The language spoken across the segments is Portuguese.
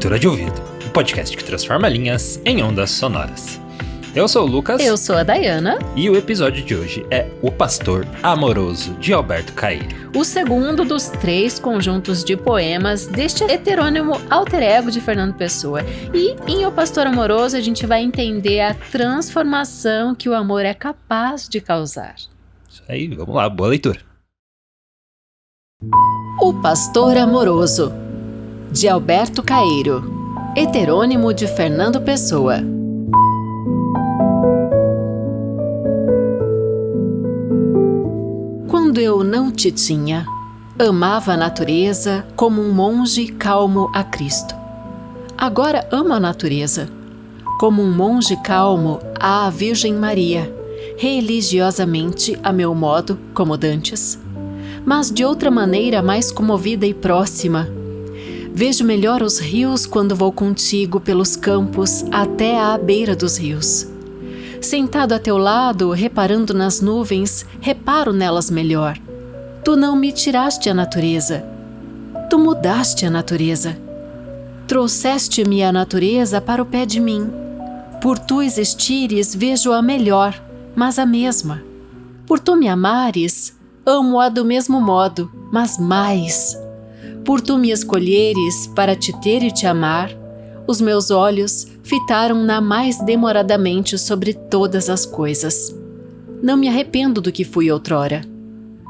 Leitura de Ouvido, o podcast que transforma linhas em ondas sonoras. Eu sou o Lucas. Eu sou a Dayana. E o episódio de hoje é O Pastor Amoroso, de Alberto Caeiro. O segundo dos 3 conjuntos de poemas deste heterônimo alter ego de Fernando Pessoa. E em O Pastor Amoroso a gente vai entender a transformação que o amor é capaz de causar. Isso aí, vamos lá, boa leitura. O Pastor Amoroso, de Alberto Caeiro, heterônimo de Fernando Pessoa. Quando eu não te tinha, amava a natureza como um monge calmo a Cristo. Agora amo a natureza, como um monge calmo à Virgem Maria, religiosamente a meu modo, como dantes, mas de outra maneira mais comovida e próxima. Vejo melhor os rios quando vou contigo pelos campos até à beira dos rios. Sentado a teu lado, reparando nas nuvens, reparo nelas melhor. Tu não me tiraste a natureza. Tu mudaste a natureza. Trouxeste-me a natureza para o pé de mim. Por tu existires, vejo-a melhor, mas a mesma. Por tu me amares, amo-a do mesmo modo, mas mais. Por tu me escolheres para te ter e te amar, os meus olhos fitaram-na mais demoradamente sobre todas as coisas. Não me arrependo do que fui outrora,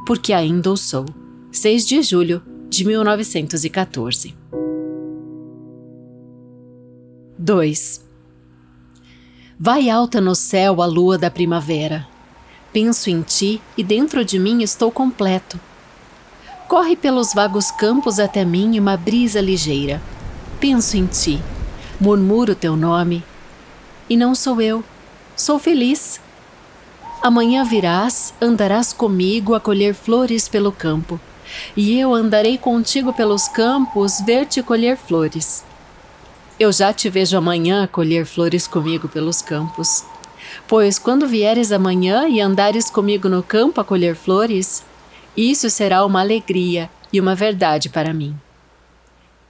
porque ainda o sou. 6 de julho de 1914. 2. Vai alta no céu a lua da primavera. Penso em ti e dentro de mim estou completo. Corre pelos vagos campos até mim uma brisa ligeira. Penso em ti, murmuro teu nome. E não sou eu, sou feliz. Amanhã virás, andarás comigo a colher flores pelo campo. E eu andarei contigo pelos campos, ver-te colher flores. Eu já te vejo amanhã a colher flores comigo pelos campos. Pois quando vieres amanhã e andares comigo no campo a colher flores, isso será uma alegria e uma verdade para mim.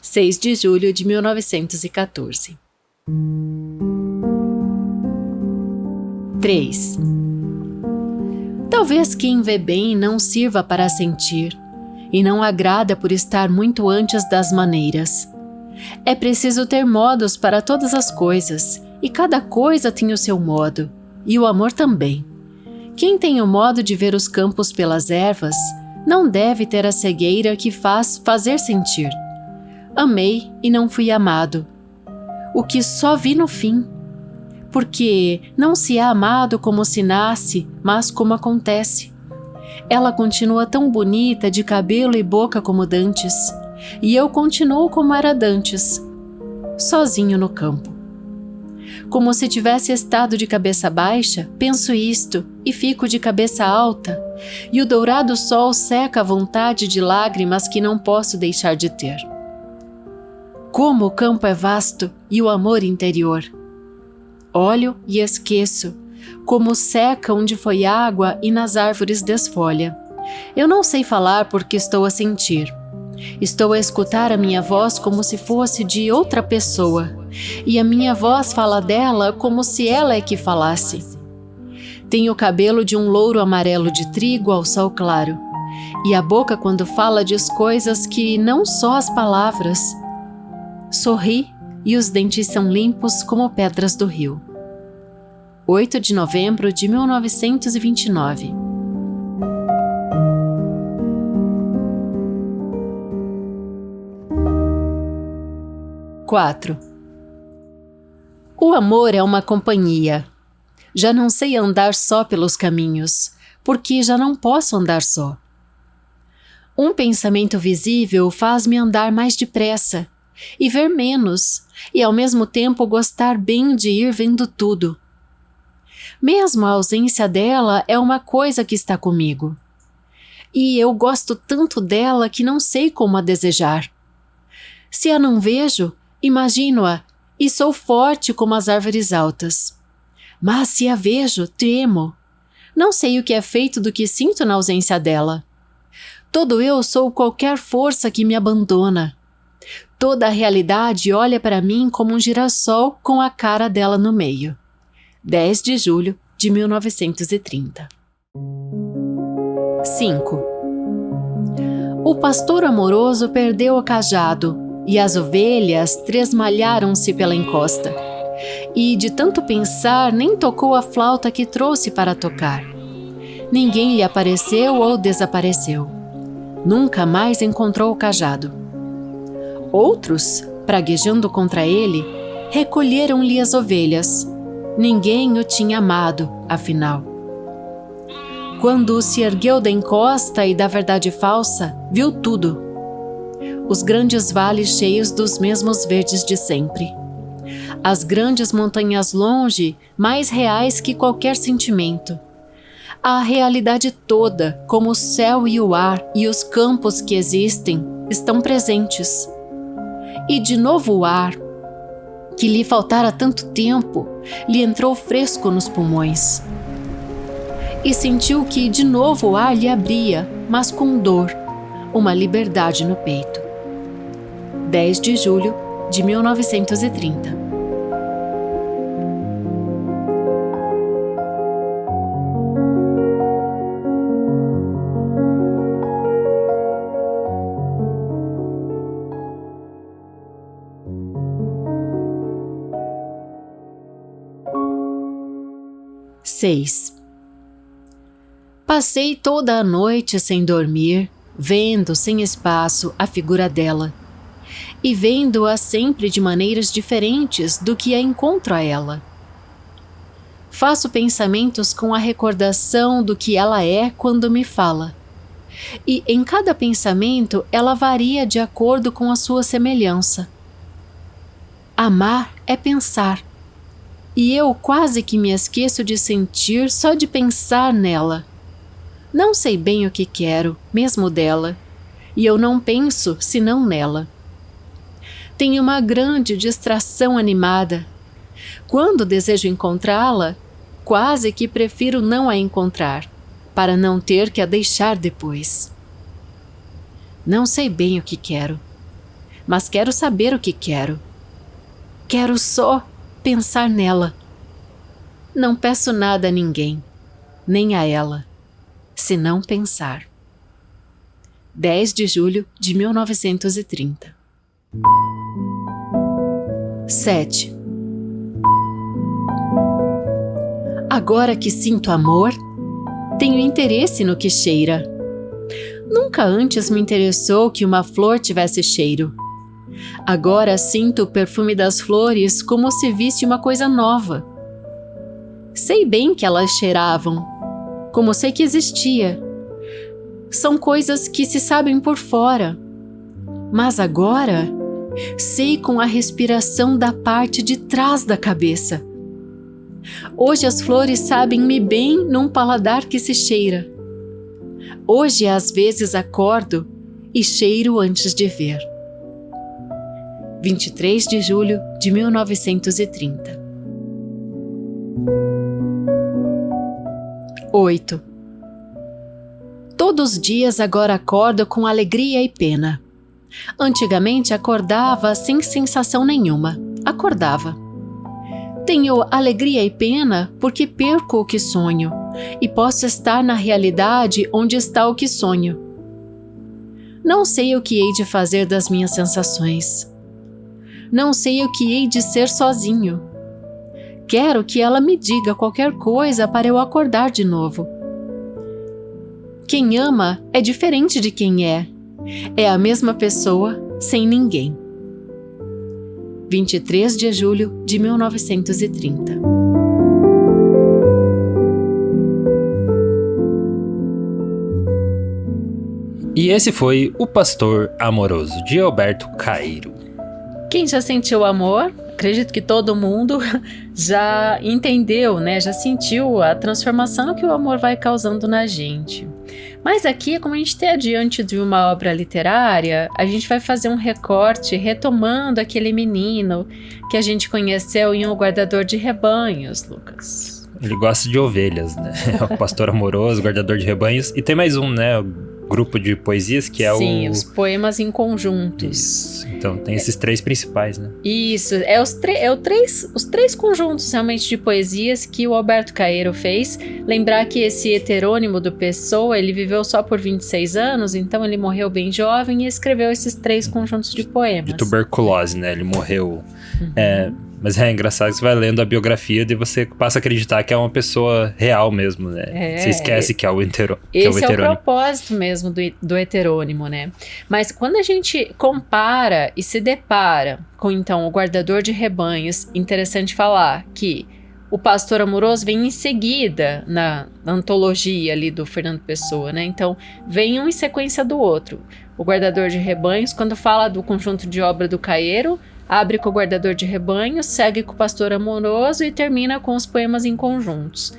6 de julho de 1914. 3. Talvez quem vê bem não sirva para sentir, e não agrada por estar muito antes das maneiras. É preciso ter modos para todas as coisas, e cada coisa tem o seu modo, e o amor também. Quem tem o modo de ver os campos pelas ervas, não deve ter a cegueira que faz fazer sentir. Amei e não fui amado, o que só vi no fim. Porque não se é amado como se nasce, mas como acontece. Ela continua tão bonita de cabelo e boca como dantes, e eu continuo como era dantes, sozinho no campo. Como se tivesse estado de cabeça baixa, penso isto e fico de cabeça alta, e o dourado sol seca a vontade de lágrimas que não posso deixar de ter. Como o campo é vasto e o amor interior. Olho e esqueço, como seca onde foi água e nas árvores desfolha. Eu não sei falar porque estou a sentir. Estou a escutar a minha voz como se fosse de outra pessoa, e a minha voz fala dela como se ela é que falasse. Tenho o cabelo de um louro amarelo de trigo ao sol claro, e a boca quando fala diz coisas que não só as palavras. Sorri e os dentes são limpos como pedras do rio. 8 de novembro de 1929. 4. O amor é uma companhia. Já não sei andar só pelos caminhos, porque já não posso andar só. Um pensamento visível faz-me andar mais depressa e ver menos, e ao mesmo tempo gostar bem de ir vendo tudo. Mesmo a ausência dela é uma coisa que está comigo. E eu gosto tanto dela que não sei como a desejar. Se a não vejo, imagino-a e sou forte como as árvores altas. Mas se a vejo, tremo. Não sei o que é feito do que sinto na ausência dela. Todo eu sou qualquer força que me abandona. Toda a realidade olha para mim como um girassol com a cara dela no meio. 10 de julho de 1930. 5. O pastor amoroso perdeu o cajado e as ovelhas tresmalharam-se pela encosta. E de tanto pensar, nem tocou a flauta que trouxe para tocar. Ninguém lhe apareceu ou desapareceu. Nunca mais encontrou o cajado. Outros, praguejando contra ele, recolheram-lhe as ovelhas. Ninguém o tinha amado, afinal. Quando se ergueu da encosta e da verdade falsa, viu tudo. Os grandes vales cheios dos mesmos verdes de sempre. As grandes montanhas longe, mais reais que qualquer sentimento. A realidade toda, como o céu e o ar e os campos que existem, estão presentes. E de novo o ar, que lhe faltara tanto tempo, lhe entrou fresco nos pulmões. E sentiu que de novo o ar lhe abria, mas com dor, uma liberdade no peito. 10 de julho de 1930. 6. Passei toda a noite sem dormir, vendo sem espaço a figura dela, e vendo-a sempre de maneiras diferentes do que a encontro a ela. Faço pensamentos com a recordação do que ela é quando me fala, e em cada pensamento ela varia de acordo com a sua semelhança. Amar é pensar. E eu quase que me esqueço de sentir só de pensar nela. Não sei bem o que quero, mesmo dela, e eu não penso senão nela. Tenho uma grande distração animada. Quando desejo encontrá-la, quase que prefiro não a encontrar, para não ter que a deixar depois. Não sei bem o que quero, mas quero saber o que quero. Quero só pensar nela. Não peço nada a ninguém, nem a ela, senão pensar. 10 de julho de 1930. 7. Agora que sinto amor, tenho interesse no que cheira. Nunca antes me interessou que uma flor tivesse cheiro. Agora sinto o perfume das flores como se visse uma coisa nova. Sei bem que elas cheiravam, como sei que existia. São coisas que se sabem por fora. Mas agora sei com a respiração da parte de trás da cabeça. Hoje as flores sabem-me bem num paladar que se cheira. Hoje às vezes acordo e cheiro antes de ver. 23 de julho de 1930. 8. Todos os dias agora acordo com alegria e pena. Antigamente acordava sem sensação nenhuma. Acordava. Tenho alegria e pena porque perco o que sonho e posso estar na realidade onde está o que sonho. Não sei o que hei de fazer das minhas sensações. Não sei o que hei de ser sozinho. Quero que ela me diga qualquer coisa para eu acordar de novo. Quem ama é diferente de quem é. É a mesma pessoa sem ninguém. 23 de julho de 1930. E esse foi O Pastor Amoroso, de Alberto Caeiro. Quem já sentiu amor, acredito que todo mundo já entendeu, né? Já sentiu a transformação que o amor vai causando na gente. Mas aqui, como a gente está diante de uma obra literária, a gente vai fazer um recorte retomando aquele menino que a gente conheceu em O Guardador de Rebanhos, Lucas. Ele gosta de ovelhas, né? O pastor amoroso, guardador de rebanhos. E tem mais um, né? grupo de poesias, que é Sim, os poemas em conjuntos. Isso. Então tem esses três principais, né? Isso, os três conjuntos realmente de poesias que o Alberto Caeiro fez. Lembrar que esse heterônimo do Pessoa, ele viveu só por 26 anos, então ele morreu bem jovem e escreveu esses três conjuntos de poemas. De tuberculose, né? Ele morreu... Mas é engraçado que você vai lendo a biografia e você passa a acreditar que é uma pessoa real mesmo, né? Você esquece que é o heterônimo. Esse é o propósito mesmo do heterônimo, né? Mas quando a gente compara e se depara com, então, o guardador de rebanhos, interessante falar que o pastor amoroso vem em seguida na antologia ali do Fernando Pessoa, né? Então, vem um em sequência do outro. O guardador de rebanhos, quando fala do conjunto de obra do Caeiro, abre com o guardador de rebanhos, segue com o pastor amoroso e termina com os poemas em conjuntos.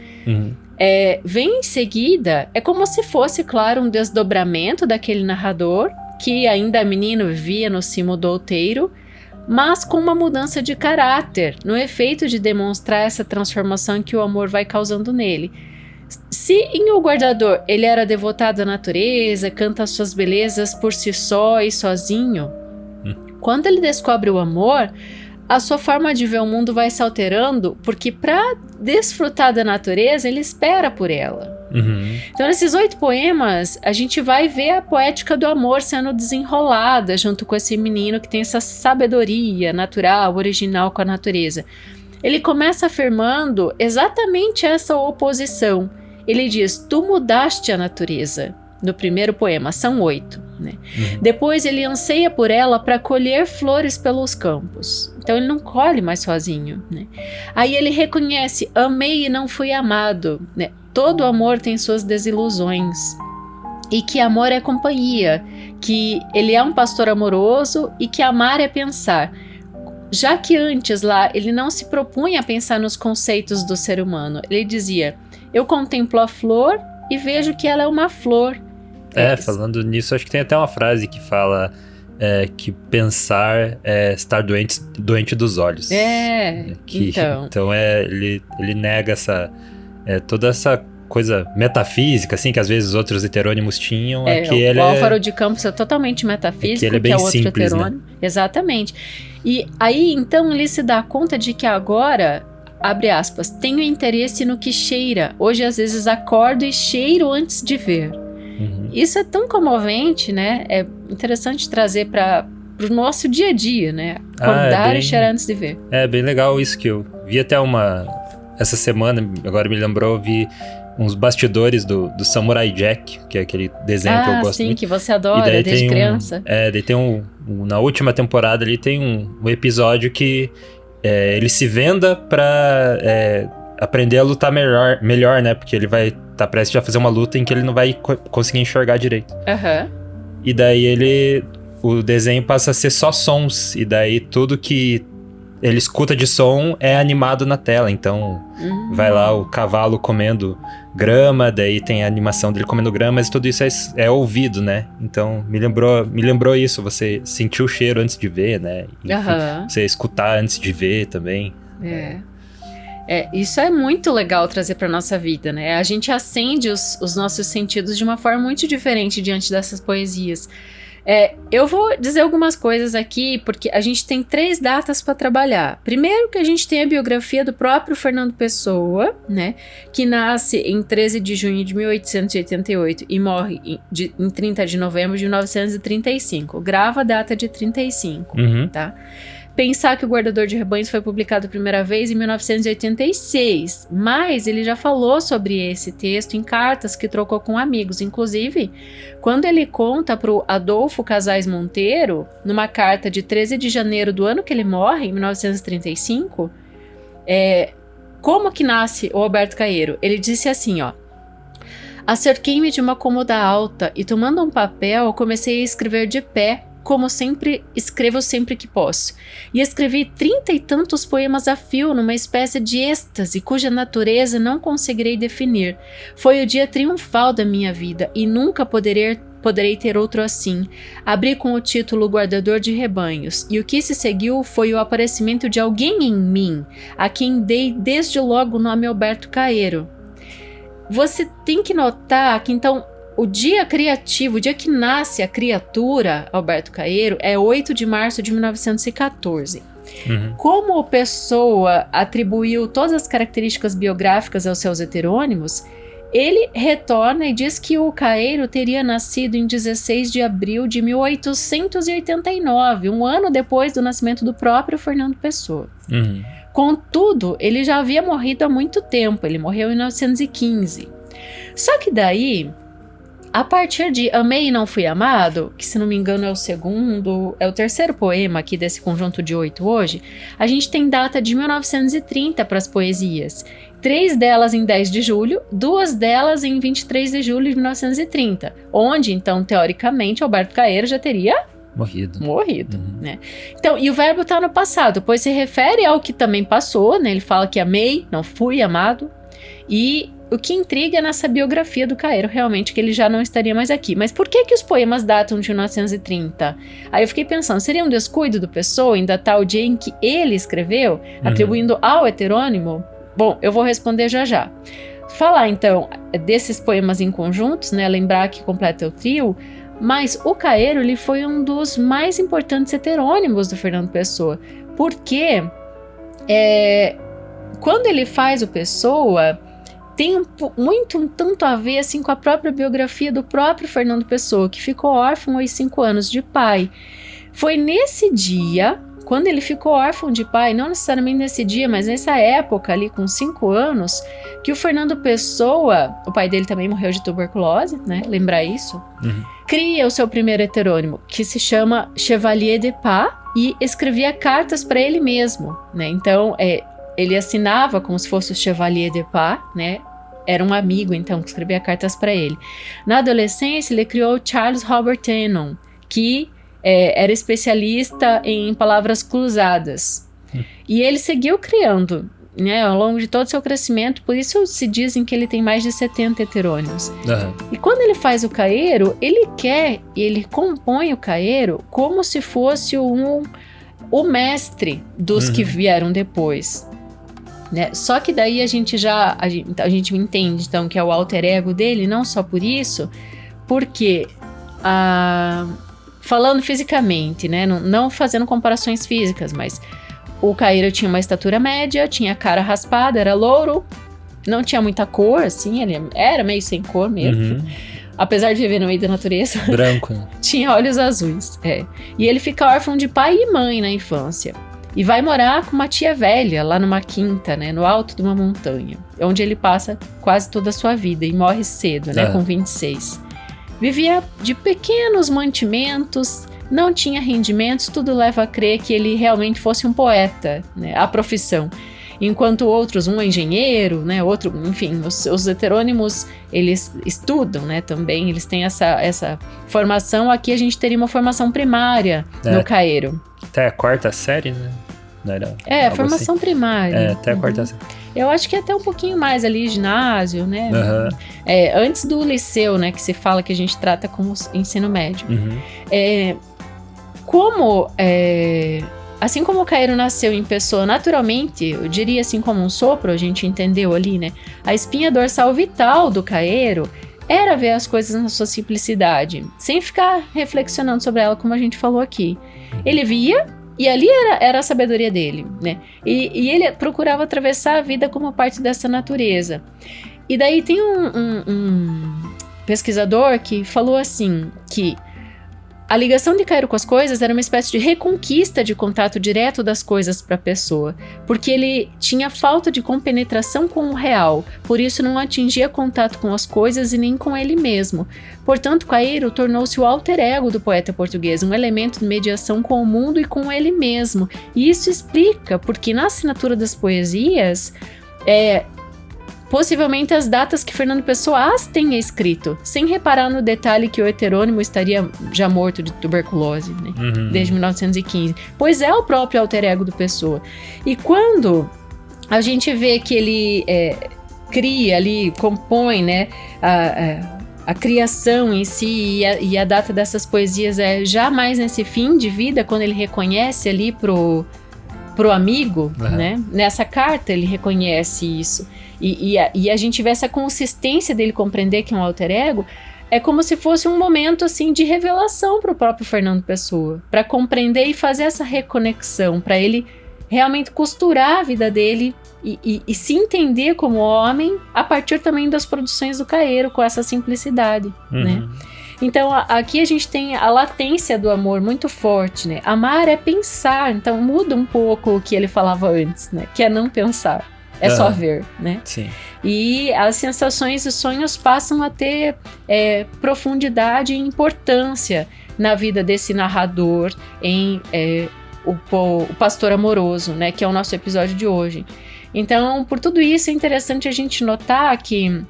Vem em seguida, é como se fosse, claro, um desdobramento daquele narrador, que ainda menino vivia no cimo do outeiro, mas com uma mudança de caráter, no efeito de demonstrar essa transformação que o amor vai causando nele. Se em O Guardador ele era devotado à natureza, canta suas belezas por si só e sozinho, quando ele descobre o amor, a sua forma de ver o mundo vai se alterando, porque para desfrutar da natureza, ele espera por ela. Então, nesses 8 poemas, a gente vai ver a poética do amor sendo desenrolada junto com esse menino que tem essa sabedoria natural, original com a natureza. Ele começa afirmando exatamente essa oposição. Ele diz, tu mudaste a natureza. No primeiro poema, são 8. Né? Depois ele anseia por ela para colher flores pelos campos. Então ele não colhe mais sozinho. Né? Aí ele reconhece, amei e não fui amado. Né? Todo amor tem suas desilusões. E que amor é companhia. Que ele é um pastor amoroso e que amar é pensar. Já que antes lá ele não se propunha a pensar nos conceitos do ser humano. Ele dizia, eu contemplo a flor e vejo que ela é uma flor. Falando nisso, acho que tem até uma frase que fala que pensar é estar doente dos olhos. Então ele nega toda essa coisa metafísica, assim, que às vezes os outros heterônimos tinham. O Álvaro de Campos é totalmente metafísico, ele é bem que é outro simples, heterônimo. Né? Exatamente. E aí, então, ele se dá conta de que agora, abre aspas, tenho interesse no que cheira. Hoje, às vezes, acordo e cheiro antes de ver. Isso é tão comovente, né? É interessante trazer para o nosso dia a dia, né? Acordar e cheirar antes de ver. É bem legal isso, que eu vi até essa semana, agora me lembrou, eu vi uns bastidores do Samurai Jack, que é aquele desenho que eu gosto muito. Que você adora desde criança. Daí tem na última temporada ali tem um episódio que ele se venda pra aprender a lutar melhor, né? Porque ele vai estar prestes a fazer uma luta em que ele não vai conseguir enxergar direito. E daí o desenho passa a ser só sons, e daí tudo que ele escuta de som é animado na tela. Então vai lá o cavalo comendo grama, daí tem a animação dele comendo grama, mas tudo isso é ouvido, né? Então me lembrou isso, você sentir o cheiro antes de ver, né? Enfim, você escutar antes de ver também. Isso é muito legal trazer para nossa vida, né? A gente acende os nossos sentidos de uma forma muito diferente diante dessas poesias. Eu vou dizer algumas coisas aqui, porque a gente tem 3 datas para trabalhar. Primeiro que a gente tem a biografia do próprio Fernando Pessoa, né? Que nasce em 13 de junho de 1888 e morre em 30 de novembro de 1935. Grava a data de 35, tá? Pensar que o Guardador de Rebanhos foi publicado a primeira vez em 1986, mas ele já falou sobre esse texto em cartas que trocou com amigos. Inclusive, quando ele conta para o Adolfo Casais Monteiro, numa carta de 13 de janeiro do ano que ele morre, em 1935, como que nasce o Alberto Caeiro? Ele disse assim, ó: acerquei-me de uma cômoda alta e, tomando um papel, comecei a escrever de pé, como sempre escrevo sempre que posso. E escrevi 30 e tantos poemas a fio numa espécie de êxtase cuja natureza não conseguirei definir. Foi o dia triunfal da minha vida e nunca poderei ter outro assim. Abri com o título Guardador de Rebanhos, e o que se seguiu foi o aparecimento de alguém em mim, a quem dei desde logo o nome Alberto Caeiro. Você tem que notar que, então, o dia criativo, o dia que nasce a criatura, Alberto Caeiro, é 8 de março de 1914. Como o Pessoa atribuiu todas as características biográficas aos seus heterônimos, ele retorna e diz que o Caeiro teria nascido em 16 de abril de 1889, um ano depois do nascimento do próprio Fernando Pessoa. Contudo, ele já havia morrido há muito tempo, ele morreu em 1915. Só que daí, a partir de Amei e Não Fui Amado, que se não me engano é o terceiro poema aqui desse conjunto de 8 hoje, a gente tem data de 1930 para as poesias. 3 delas em 10 de julho, 2 delas em 23 de julho de 1930, onde, então, teoricamente, Alberto Caeiro já teria morrido, né? Então, e o verbo está no passado, pois se refere ao que também passou, né? Ele fala que amei, não fui amado, e o que intriga nessa biografia do Caeiro, realmente, que ele já não estaria mais aqui. Mas por que os poemas datam de 1930? Aí eu fiquei pensando, seria um descuido do Pessoa em datar o dia em que ele escreveu, atribuindo ao heterônimo? Bom, eu vou responder já já. Falar, então, desses poemas em conjuntos, né? Lembrar que completa o trio, mas o Caeiro, ele foi um dos mais importantes heterônimos do Fernando Pessoa, porque quando ele faz o Pessoa, tem um tanto a ver assim, com a própria biografia do próprio Fernando Pessoa, que ficou órfão aos 5 anos de pai. Foi nesse dia, quando ele ficou órfão de pai, não necessariamente nesse dia, mas nessa época ali, com 5 anos, que o Fernando Pessoa, o pai dele também morreu de tuberculose, né? Lembrar isso? Cria o seu primeiro heterônimo, que se chama Chevalier de Pas, e escrevia cartas para ele mesmo, né? Então, ele assinava como se fosse o Chevalier de Pas, né? Era um amigo, então, que escrevia cartas para ele. Na adolescência, ele criou Charles Robert Tenon, que era especialista em palavras cruzadas. E ele seguiu criando, né, ao longo de todo o seu crescimento, por isso se dizem que ele tem mais de 70 heterônimos. E quando ele faz o Caeiro, ele compõe o Caeiro como se fosse o mestre dos que vieram depois. Né? Só que daí a gente entende, então, que é o alter ego dele, não só por isso, porque falando fisicamente, né? Não fazendo comparações físicas, mas o Caeiro tinha uma estatura média, tinha cara raspada, era louro, não tinha muita cor, assim, ele era meio sem cor mesmo, apesar de viver no meio da natureza. Branco, né? Tinha olhos azuis, E ele fica órfão de pai e mãe na infância. E vai morar com uma tia velha, lá numa quinta, né, no alto de uma montanha, onde ele passa quase toda a sua vida e morre cedo, né, com 26. Vivia de pequenos mantimentos, não tinha rendimentos, tudo leva a crer que ele realmente fosse um poeta, né, a profissão. Enquanto outros, um é engenheiro, né, outro, enfim, os heterônimos, eles estudam, né, também, eles têm essa formação. Aqui a gente teria uma formação primária no Caeiro. Até a 4ª série, né? Não era formação assim? Primária. Até a 4ª série. Eu acho que até um pouquinho mais ali, ginásio, né? Antes do liceu, né? Que se fala que a gente trata como ensino médio. Assim como o Caeiro nasceu em pessoa naturalmente, eu diria assim como um sopro, a gente entendeu ali, né? A espinha dorsal vital do Caeiro era ver as coisas na sua simplicidade, sem ficar reflexionando sobre ela, como a gente falou aqui. Ele via, e ali era a sabedoria dele, né? E ele procurava atravessar a vida como parte dessa natureza. E daí tem um pesquisador que falou assim, que a ligação de Caeiro com as coisas era uma espécie de reconquista de contato direto das coisas para a pessoa, porque ele tinha falta de compenetração com o real, por isso não atingia contato com as coisas e nem com ele mesmo. Portanto, Caeiro tornou-se o alter ego do poeta português, um elemento de mediação com o mundo e com ele mesmo. E isso explica porque na assinatura das poesias, possivelmente as datas que Fernando Pessoa as tenha escrito, sem reparar no detalhe que o heterônimo estaria já morto de tuberculose, né? Desde 1915, pois é o próprio alter ego do Pessoa. E quando a gente vê que ele cria ali, compõe, né, a criação em si e a data dessas poesias é já mais nesse fim de vida, quando ele reconhece ali pro amigo, né? Nessa carta ele reconhece isso. E a gente vê essa consistência dele compreender que é um alter ego, é como se fosse um momento assim de revelação para o próprio Fernando Pessoa, para compreender e fazer essa reconexão, para ele realmente costurar a vida dele e se entender como homem a partir também das produções do Caeiro, com essa simplicidade, né? Então aqui a gente tem a latência do amor muito forte, né? Amar é pensar, então muda um pouco o que ele falava antes, né? Que é não pensar, é só ver, né? Sim. E as sensações e sonhos passam a ter profundidade e importância na vida desse narrador em o Pastor Amoroso, né? Que é o nosso episódio de hoje. Então, por tudo isso, é interessante a gente notar que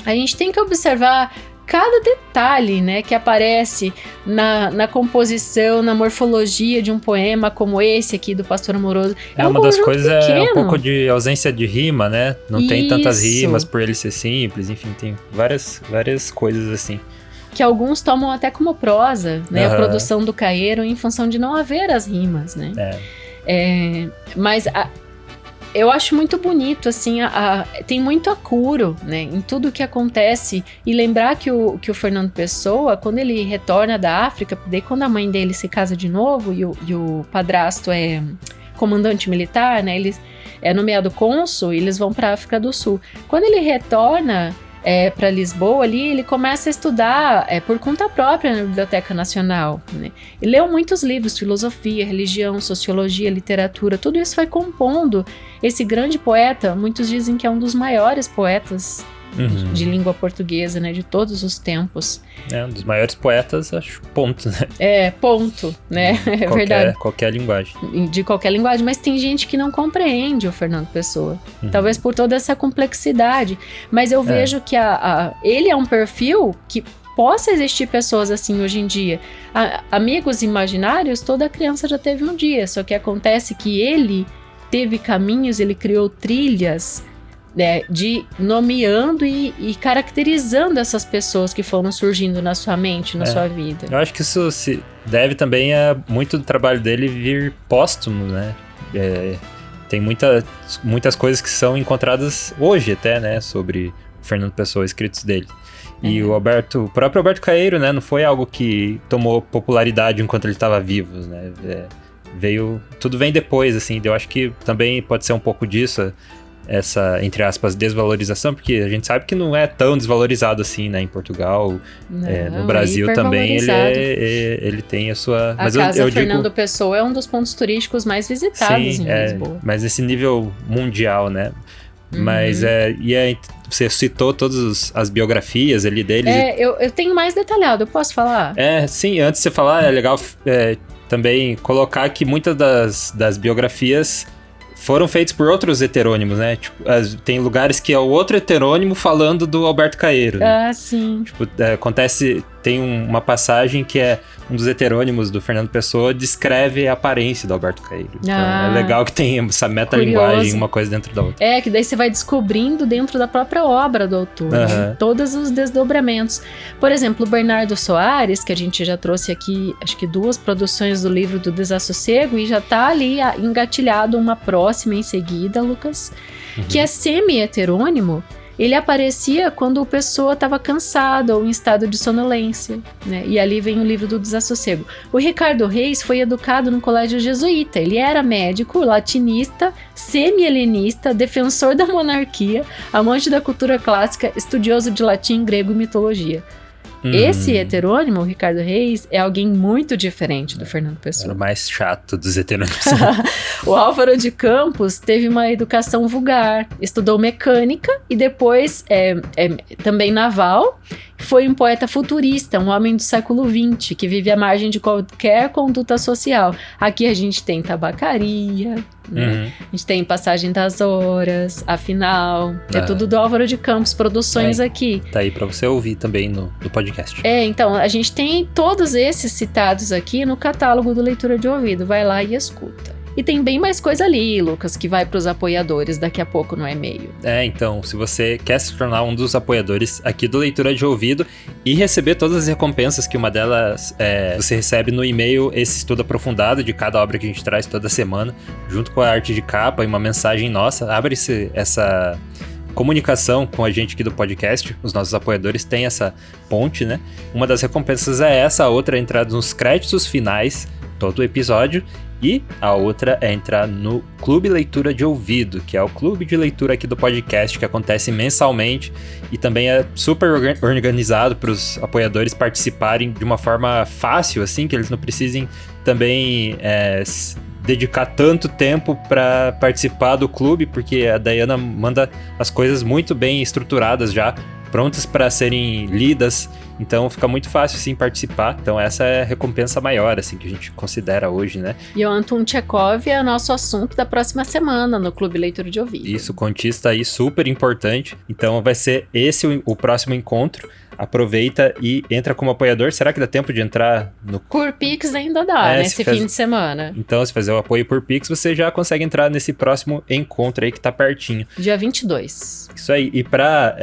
a gente tem que observar cada detalhe, né, que aparece na composição, na morfologia de um poema como esse aqui do Pastor Amoroso. Uma das coisas pequeno. É um pouco de ausência de rima, né? Não tem tantas rimas por ele ser simples, enfim, tem várias coisas assim. Que alguns tomam até como prosa, né? A produção do Caeiro em função de não haver as rimas, né? Mas eu acho muito bonito, assim, tem muito acuro, né, em tudo que acontece, e lembrar que o Fernando Pessoa, quando ele retorna da África, daí quando a mãe dele se casa de novo e o padrasto é comandante militar, né, ele é nomeado cônsul e eles vão para a África do Sul. Quando ele retorna para Lisboa ali, ele começa a estudar por conta própria na Biblioteca Nacional, né? E leu muitos livros, filosofia, religião, sociologia, literatura, tudo isso vai compondo esse grande poeta. Muitos dizem que é um dos maiores poetas de língua portuguesa, né, de todos os tempos. Um dos maiores poetas, acho, ponto, né? Ponto, né? É verdade. Qualquer linguagem. De qualquer linguagem, mas tem gente que não compreende o Fernando Pessoa. Talvez por toda essa complexidade. Mas eu vejo que ele é um perfil que possa existir pessoas assim hoje em dia. Amigos imaginários, toda criança já teve um dia, só que acontece que ele teve caminhos, ele criou trilhas, né, de nomeando e caracterizando essas pessoas que foram surgindo na sua mente, na sua vida. Eu acho que isso se deve também a muito do trabalho dele vir póstumo, né? Tem muitas coisas que são encontradas hoje até, né, sobre o Fernando Pessoa, escritos dele. E o próprio Alberto Caeiro, né, não foi algo que tomou popularidade enquanto ele estava vivo, né? Tudo vem depois, assim. Eu acho que também pode ser um pouco disso, essa, entre aspas, desvalorização, porque a gente sabe que não é tão desvalorizado assim, né, em Portugal. No Brasil também ele tem a sua... Mas Casa Fernando Pessoa é um dos pontos turísticos mais visitados em Lisboa. Mas esse nível mundial, né? Mas você citou todas as biografias ali dele. Eu tenho mais detalhado, eu posso falar? Sim, antes de você falar, é legal também colocar que muitas das biografias foram feitos por outros heterônimos, né? Tipo, tem lugares que é o outro heterônimo falando do Alberto Caeiro. Né? Sim. Tipo, tem uma passagem que é um dos heterônimos do Fernando Pessoa descreve a aparência do Alberto Caeiro. Então é legal que tem essa metalinguagem, uma coisa dentro da outra. Que daí você vai descobrindo dentro da própria obra do autor, né? Todos os desdobramentos. Por exemplo, o Bernardo Soares, que a gente já trouxe aqui, acho que 2 produções do livro do Desassossego, e já tá ali engatilhado uma próxima em seguida, Lucas, que é semi-heterônimo. Ele aparecia quando a pessoa estava cansada ou em estado de sonolência, né? E ali vem o livro do Desassossego. O Ricardo Reis foi educado no colégio jesuíta. Ele era médico, latinista, semi-helenista, defensor da monarquia, amante da cultura clássica, estudioso de latim, grego e mitologia. Esse heterônimo, o Ricardo Reis, é alguém muito diferente do Fernando Pessoa. Era o mais chato dos heterônimos. O Álvaro de Campos teve uma educação vulgar, estudou mecânica e depois também naval. Foi um poeta futurista, um homem do século XX, que vive à margem de qualquer conduta social. Aqui a gente tem tabacaria, né? A gente tem Passagem das Horas, Afinal, é tudo do Álvaro de Campos, produções aqui. Tá aí pra você ouvir também no podcast. Então, a gente tem todos esses citados aqui no catálogo do Leitura de Ouvido, vai lá e escuta. E tem bem mais coisa ali, Lucas, que vai pros apoiadores daqui a pouco no e-mail. Então, se você quer se tornar um dos apoiadores aqui do Leitura de Ouvido e receber todas as recompensas, que uma delas você recebe no e-mail, esse estudo aprofundado de cada obra que a gente traz toda semana, junto com a arte de capa e uma mensagem nossa, abre comunicação com a gente aqui do podcast. Os nossos apoiadores têm essa ponte, né? Uma das recompensas é essa, a outra é entrar nos créditos finais todo o episódio. E a outra é entrar no Clube Leitura de Ouvido, que é o clube de leitura aqui do podcast, que acontece mensalmente e também é super organizado para os apoiadores participarem de uma forma fácil, assim, que eles não precisem também dedicar tanto tempo para participar do clube, porque a Dayana manda as coisas muito bem estruturadas já, prontas para serem lidas, então fica muito fácil, assim, participar. Então essa é a recompensa maior, assim, que a gente considera hoje, né? E o Anton Chekhov é o nosso assunto da próxima semana no Clube Leitura de Ouvido. Isso, contista aí super importante. Então vai ser esse o próximo encontro. Aproveita e entra como apoiador. Será que dá tempo de entrar no... Por Pix ainda dá, nesse fim de semana. Então, se fazer o apoio por Pix, você já consegue entrar nesse próximo encontro aí que tá pertinho. Dia 22. Isso aí. E pra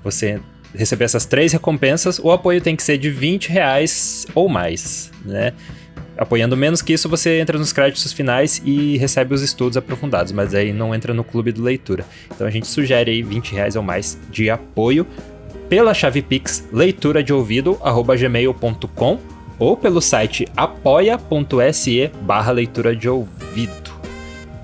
você receber essas 3 recompensas, o apoio tem que ser de R$20 ou mais, né? Apoiando menos que isso, você entra nos créditos finais e recebe os estudos aprofundados, mas aí não entra no clube do leitura. Então a gente sugere aí R$20 ou mais de apoio pela chave Pix leituradeouvido@gmail.com ou pelo site apoia.se/leitura de ouvido.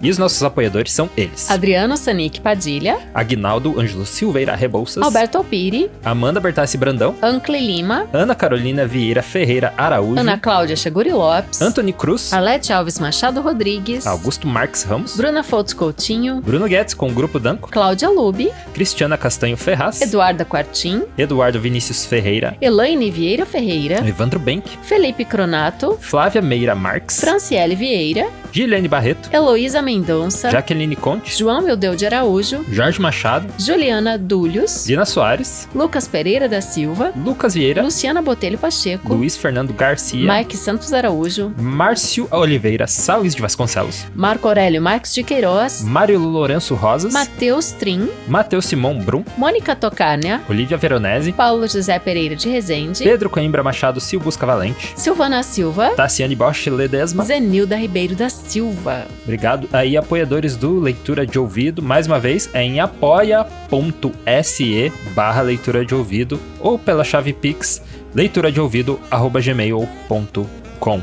E os nossos apoiadores são eles: Adriano Sanic Padilha, Aguinaldo Ângelo Silveira Rebouças, Alberto Alpiri, Amanda Bertassi Brandão, Ancle Lima, Ana Carolina Vieira Ferreira Araújo, Ana Cláudia Chaguri Lopes, Antony Cruz, Alete Alves Machado Rodrigues, Augusto Marques Ramos, Bruna Foltz Coutinho, Bruno Guedes com o Grupo Danco, Cláudia Lubi, Cristiana Castanho Ferraz, Eduarda Quartim, Eduardo Vinícius Ferreira, Elaine Vieira Ferreira, Evandro Benck, Felipe Cronato, Flávia Meira Marques, Franciele Vieira, Gilene Barreto, Heloísa Mendonça, Jaqueline Conte, João Meldeu de Araújo, Jorge Machado, Juliana Dúlios, Dina Soares, Lucas Pereira da Silva, Lucas Vieira, Luciana Botelho Pacheco, Luiz Fernando Garcia, Mike Santos Araújo, Márcio Oliveira Salles de Vasconcelos, Marco Aurélio Marques de Queiroz, Mário Lourenço Rosas, Matheus Trim, Matheus Simão Brum, Mônica Tocárnia, Olivia Veronese, Paulo José Pereira de Rezende, Pedro Coimbra Machado Silbusca Valente, Silvana Silva, Tassiane Bosch Ledesma, Zenilda Ribeiro da Silva. Obrigado aí, apoiadores do Leitura de Ouvido. Mais uma vez, é em apoia.se/leitura de ouvido ou pela chave Pix leituradeouvido@gmail.com.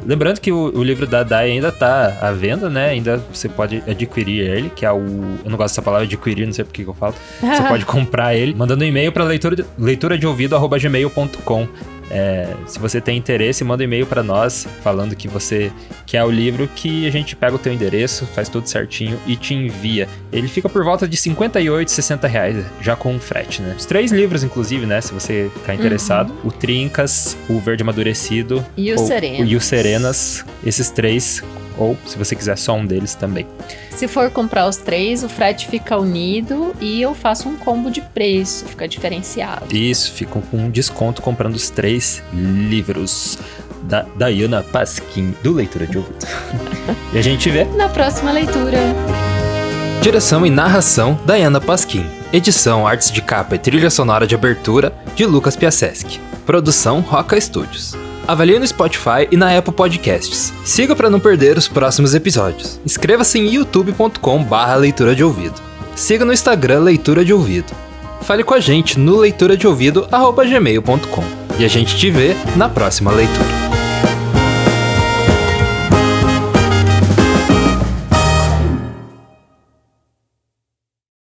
Lembrando que o livro da Day ainda tá à venda, né? Ainda você pode adquirir ele, que é o... Eu não gosto dessa palavra adquirir, não sei por que eu falo. Você pode comprar ele mandando um e-mail para leituradeouvido@gmail.com. Se você tem interesse, manda um e-mail para nós falando que você quer o livro, que a gente pega o teu endereço, faz tudo certinho e te envia. Ele fica por volta de R$58, R$60, já com frete, né? Os 3 livros, inclusive, né? Se você tá interessado. O Trincas, o Verde Amadurecido e o Serenas. E o Serenas. Esses 3, ou se você quiser só um deles também. Se for comprar os 3, o frete fica unido e eu faço um combo de preço, fica diferenciado. Isso, fica com um desconto comprando os 3 livros da Dayana Pasquim, do Leitura de Ouvido. E a gente vê na próxima leitura. Direção e narração, Dayana Pasquim. Edição, artes de capa e trilha sonora de abertura, de Lucas Piaseschi. Produção, Roca Studios. Avalie no Spotify e na Apple Podcasts. Siga para não perder os próximos episódios. Inscreva-se em youtube.com/leitura de ouvido. Siga no Instagram Leitura de Ouvido. Fale com a gente no leituradeouvido@gmail.com. E a gente te vê na próxima leitura.